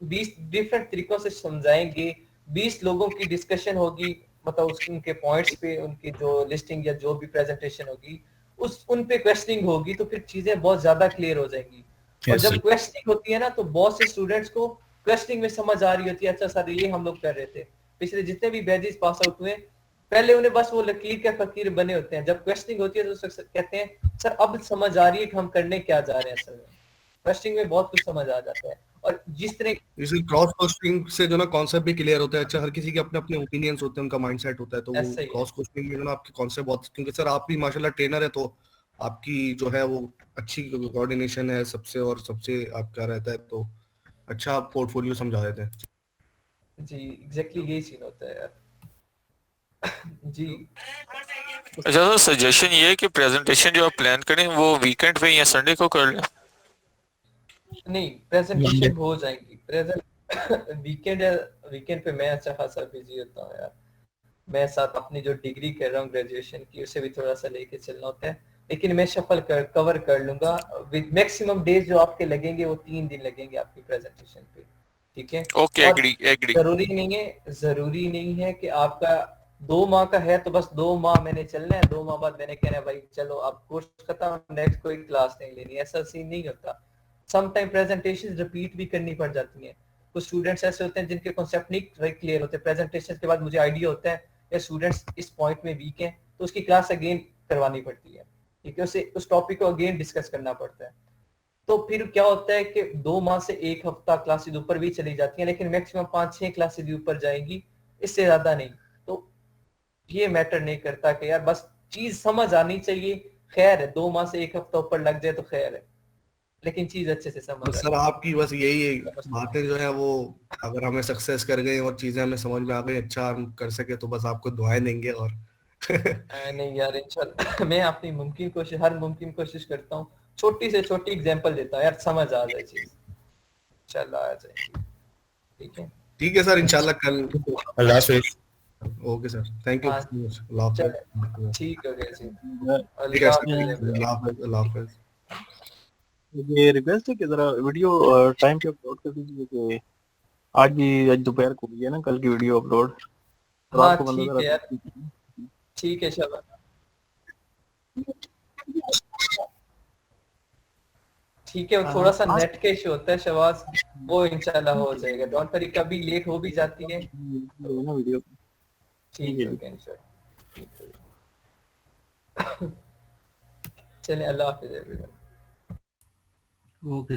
20 डिफरेंट तरीकों से समझाएंगे, 20 लोगों की डिस्कशन होगी, मतलब उनके पॉइंट्स पे उनकी जो लिस्टिंग या जो भी प्रेजेंटेशन होगी उस उन पे क्वेश्चनिंग होगी, तो फिर चीजें बहुत ज्यादा क्लियर हो जाएंगी। और जब क्वेश्चनिंग होती है ना तो बहुत से स्टूडेंट्स को क्वेश्चनिंग में समझ आ रही होती है, अच्छा सर ये हम लोग कर रहे थे। पिछले जितने भी बैचेस पास आउट हुए पहले उन्हें बस वो लकीर के फकीर बने होते हैं, जब क्वेश्चनिंग होती है तो कहते हैं सर अब समझ आ रही है कि हम करने क्या जा रहे हैं। असल में क्वेश्चनिंग में बहुत कुछ समझ आ जाता है। और जिस तरह इसी क्रॉस क्वेश्चनिंग से जो ना कॉन्सेप्ट भी क्लियर होता है। अच्छा, हर किसी के अपने अपने ओपिनियंस होते हैं, उनका माइंडसेट होता है, तो वो ऐसा ही है। क्रॉस क्वेश्चनिंग में जो ना आपके कॉन्सेप्ट बहुत, क्योंकि सर आप भी माशाल्लाह ट्रेनर है तो आपकी जो है वो अच्छी कोऑर्डिनेशन है सबसे, और सबसे आपका रहता है तो अच्छा आप पोर्टफोलियो समझा देते हैं। जी एग्जैक्टली यही सीन होता है यार। जी अच्छा तो सजेशन ये है कि प्रेजेंटेशन जो आप प्लान करें वो वीकेंड पे या संडे को कर लें। नहीं प्रेजेंटेशन हो जाएंगी प्रेजेंट वीकेंड वीकेंड पे मैं अच्छा खासा बिजी होता हूँ यार। मैं साथ अपनी जो डिग्री कर रहा हूँ ग्रेजुएशन की उसे भी थोड़ा सा लेके चलना होता है, लेकिन मैं कवर कर लूंगा। विद मैक्सिमम डेज जो आपके लगेंगे वो 3 दिन लगेंगे आपकी प्रेजेंटेशन पे। ठीक है, ओके, और एग्री एग्री। जरूरी नहीं है कि आपका 2 माह का है तो बस 2 माह मैंने चलना है, 2 माह बाद मैंने कहना है भाई चलो अब कोर्स खत्म, नेक्स्ट कोई क्लास नहीं लेनी, ऐसा सीन नहीं होता। सम टाइम प्रेजेंटेशन रिपीट भी करनी पड़ जाती है। कुछ स्टूडेंट्स ऐसे होते हैं जिनके कॉन्सेप्ट नहीं क्लियर होते, प्रेजेंटेशन के बाद मुझे आइडिया होता है या स्टूडेंट्स इस पॉइंट में वीक हैं तो उसकी क्लास अगेन करवानी पड़ती है, ठीक है, उसे उस टॉपिक को अगेन डिस्कस करना पड़ता है। तो फिर क्या होता है कि 2 माह से 1 हफ्ता क्लासेज ऊपर भी चली जाती हैं, लेकिन मैक्सिमम 5-6 क्लासेज ऊपर जाएंगी, इससे ज्यादा नहीं। तो ये मैटर नहीं करता कि यार बस चीज समझ आनी चाहिए, खैर है 2 माह से 1 हफ्ता ऊपर लग जाए तो खैर है, लेकिन चीज अच्छे से समझ बस आ सर जाए। आपकी बस यही बातें जो है वो अगर हमें सक्सेस कर गए और चीजें हमें समझ में आ गई, अच्छा हम कर सके तो बस आपको दुआएं देंगे। और नहीं यार इंशाल्लाह मैं अपनी हर मुमकिन कोशिश करता हूँ, छोटी से छोटी एग्जांपल देता हूँ यार, समझ आ जाए चीज, इंशाल्लाह आ जाएगी। ठीक है, ठीक है सर, इंशाल्लाह कल। अल्लाह हाफिज। Okay sir, thank you. हाँ अल्लाह हाफिज। चलो ठीक हो गया जी, ठीक है अल्लाह सर, हाफिज़ everyone। अल्लाह हाफिज, अल्लाह हाफिज। ये रिक्वेस्ट है कि जरा वीडियो टाइम पे अपलोड कर दीजिए कि आज दोपहर को भी है ना, कल की वीडियो अपलोड हाँ रात को बंदा ठीक है यार, जरा ठीक है शाबाश, ठीक है, वो थोड़ा सा नेट का इशू होता है शबाज, वो इंशाल्लाह हो जाएगा, डोंट वरी, कभी लेट हो भी जाती है तो ना वीडियो। ठीक ठीक है हो जी। गया इंशाल्लाह, ठीक हो गया। चलिए अल्लाह हाफिज़ everyone। ओके।